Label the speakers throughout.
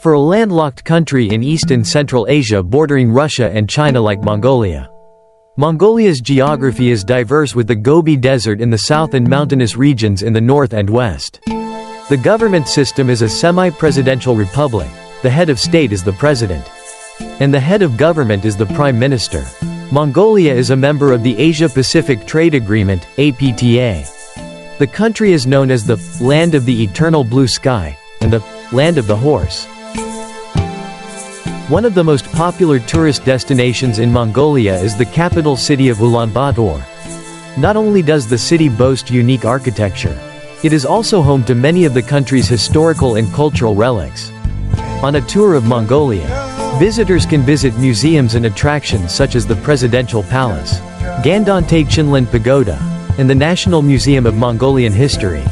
Speaker 1: for a landlocked country in East and Central Asia bordering Russia and China like Mongolia. Mongolia's geography is diverse with the Gobi Desert in the south and mountainous regions in the north and west. The government system is a semi-presidential republic. The head of state is the president. And the head of government is the prime minister. Mongolia is a member of the Asia-Pacific Trade Agreement, APTA. The country is known as the Land of the Eternal Blue Sky and the Land of the Horse. One of the most popular tourist destinations in Mongolia is the capital city of Ulaanbaatar. Not only does the city boast unique architecture, it is also home to many of the country's historical and cultural relics. On a tour of Mongolia, visitors can visit museums and attractions such as the Presidential Palace, Gandante Chinlen Pagoda, and the National Museum of Mongolian History.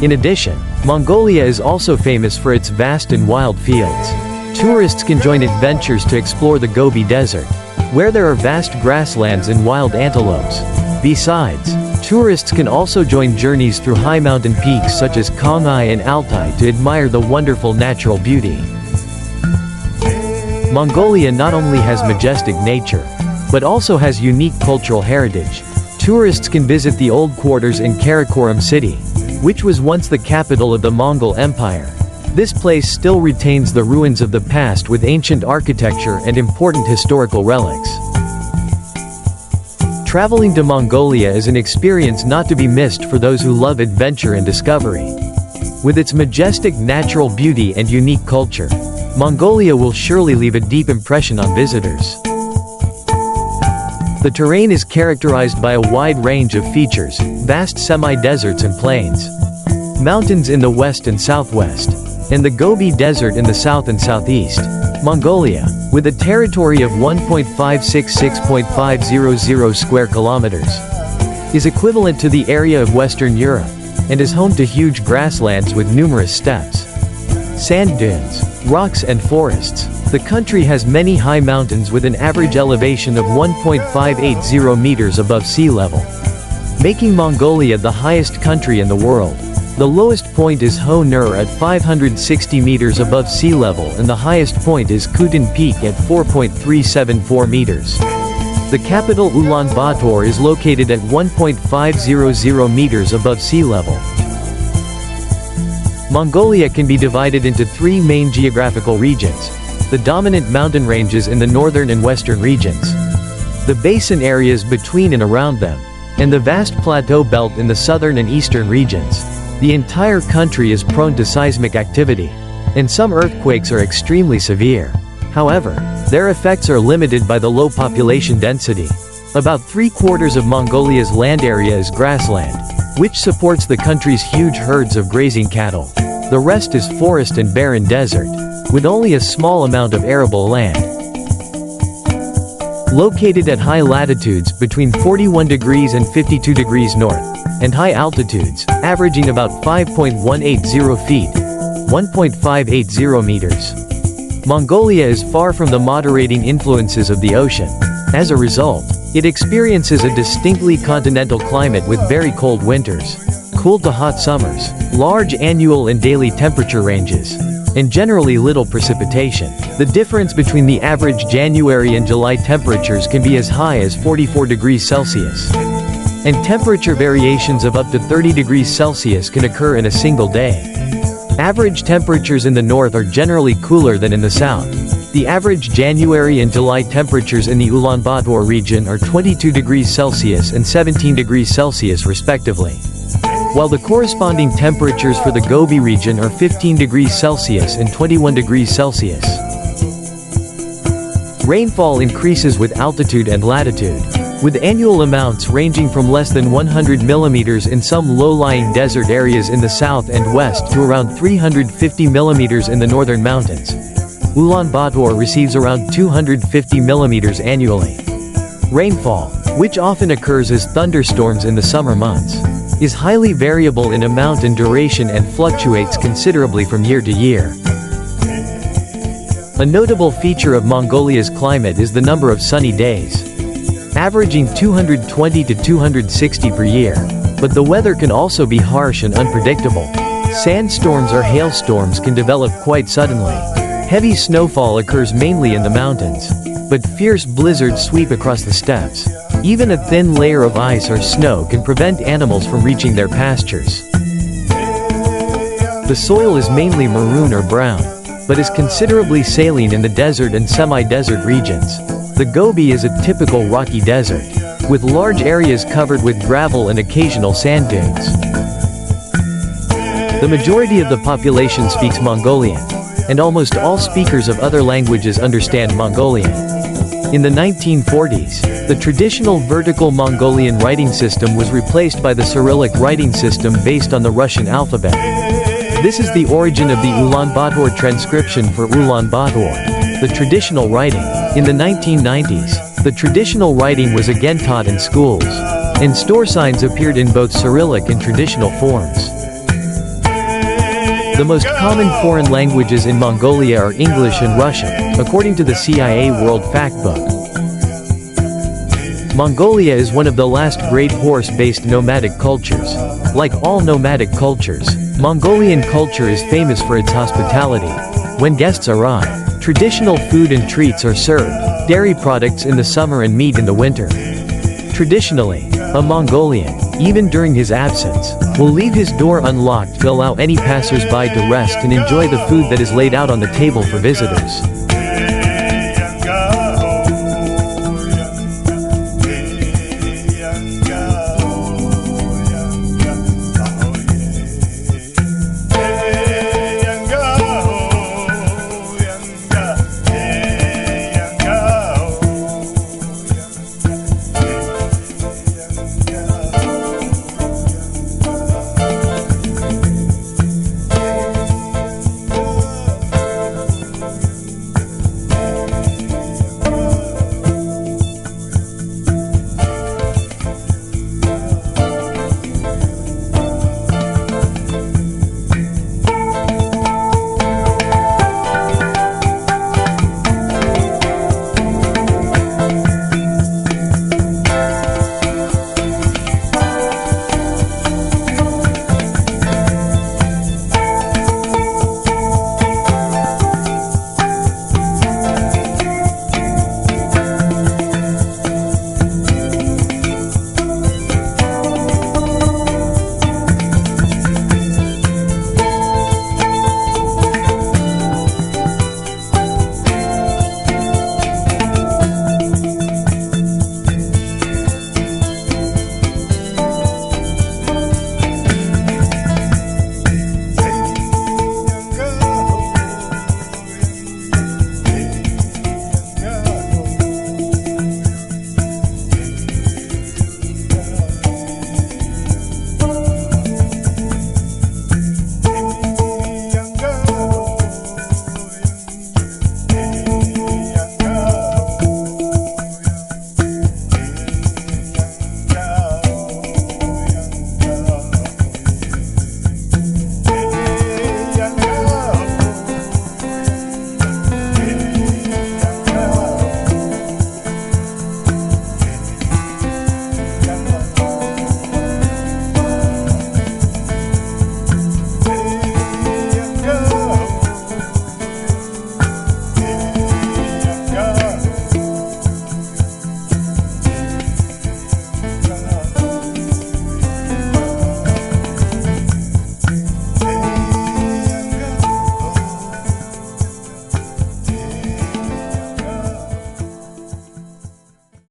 Speaker 1: In addition, Mongolia is also famous for its vast and wild fields. Tourists can join adventures to explore the Gobi Desert, where there are vast grasslands and wild antelopes. Besides, tourists can also join journeys through high mountain peaks such as Kongai and Altai to admire the wonderful natural beauty. Mongolia not only has majestic nature, but also has unique cultural heritage. Tourists can visit the old quarters in Karakoram city, which was once the capital of the Mongol Empire. This place still retains the ruins of the past with ancient architecture and important historical relics. Traveling to Mongolia is an experience not to be missed for those who love adventure and discovery. With its majestic natural beauty and unique culture, Mongolia will surely leave a deep impression on visitors. The terrain is characterized by a wide range of features, vast semi-deserts and plains, mountains in the west and southwest, and the Gobi Desert in the south and southeast. Mongolia, with a territory of 1.566.500 square kilometers, is equivalent to the area of Western Europe, and is home to huge grasslands with numerous steppes, sand dunes, rocks and forests. The country has many high mountains with an average elevation of 1.580 meters above sea level, making Mongolia the highest country in the world. The lowest point is Ho Nur at 560 meters above sea level and the highest point is Kutan Peak at 4.374 meters. The capital Ulaanbaatar is located at 1.500 meters above sea level. Mongolia can be divided into three main geographical regions: the dominant mountain ranges in the northern and western regions, the basin areas between and around them, and the vast plateau belt in the southern and eastern regions. The entire country is prone to seismic activity, and some earthquakes are extremely severe. However, their effects are limited by the low population density. About 3/4 of Mongolia's land area is grassland, which supports the country's huge herds of grazing cattle. The rest is forest and barren desert, with only a small amount of arable land. Located at high latitudes between 41 degrees and 52 degrees north, and high altitudes, averaging about 5.180 feet, 1.580 meters. Mongolia is far from the moderating influences of the ocean. As a result, it experiences a distinctly continental climate with very cold winters, cool to hot summers, large annual and daily temperature ranges, and generally little precipitation. The difference between the average January and July temperatures can be as high as 44 degrees Celsius. And temperature variations of up to 30 degrees Celsius can occur in a single day. Average temperatures in the north are generally cooler than in the south. The average January and July temperatures in the Ulaanbaatar region are 22 degrees Celsius and 17 degrees Celsius respectively, while the corresponding temperatures for the Gobi region are 15 degrees Celsius and 21 degrees Celsius. Rainfall increases with altitude and latitude, with annual amounts ranging from less than 100 millimeters in some low-lying desert areas in the south and west to around 350 millimeters in the northern mountains. Ulaanbaatar receives around 250 millimeters annually. Rainfall, which often occurs as thunderstorms in the summer months, is highly variable in amount and duration and fluctuates considerably from year to year. A notable feature of Mongolia's climate is the number of sunny days, averaging 220 to 260 per year. But the weather can also be harsh and unpredictable. Sandstorms or hailstorms can develop quite suddenly. Heavy snowfall occurs mainly in the mountains. But fierce blizzards sweep across the steppes. Even a thin layer of ice or snow can prevent animals from reaching their pastures. The soil is mainly maroon or brown, but is considerably saline in the desert and semi-desert regions. The Gobi is a typical rocky desert, with large areas covered with gravel and occasional sand dunes. The majority of the population speaks Mongolian, and almost all speakers of other languages understand Mongolian. In the 1940s, the traditional vertical Mongolian writing system was replaced by the Cyrillic writing system based on the Russian alphabet. This is the origin of the Ulaanbaatar transcription for Ulaanbaatar, the traditional writing. In the 1990s, the traditional writing was again taught in schools, and store signs appeared in both Cyrillic and traditional forms. The most common foreign languages in Mongolia are English and Russian, according to the CIA World Factbook. Mongolia is one of the last great horse-based nomadic cultures. Like all nomadic cultures, Mongolian culture is famous for its hospitality. When guests arrive, traditional food and treats are served, dairy products in the summer and meat in the winter. Traditionally, a Mongolian, even during his absence, will leave his door unlocked to allow any passers-by to rest and enjoy the food that is laid out on the table for visitors.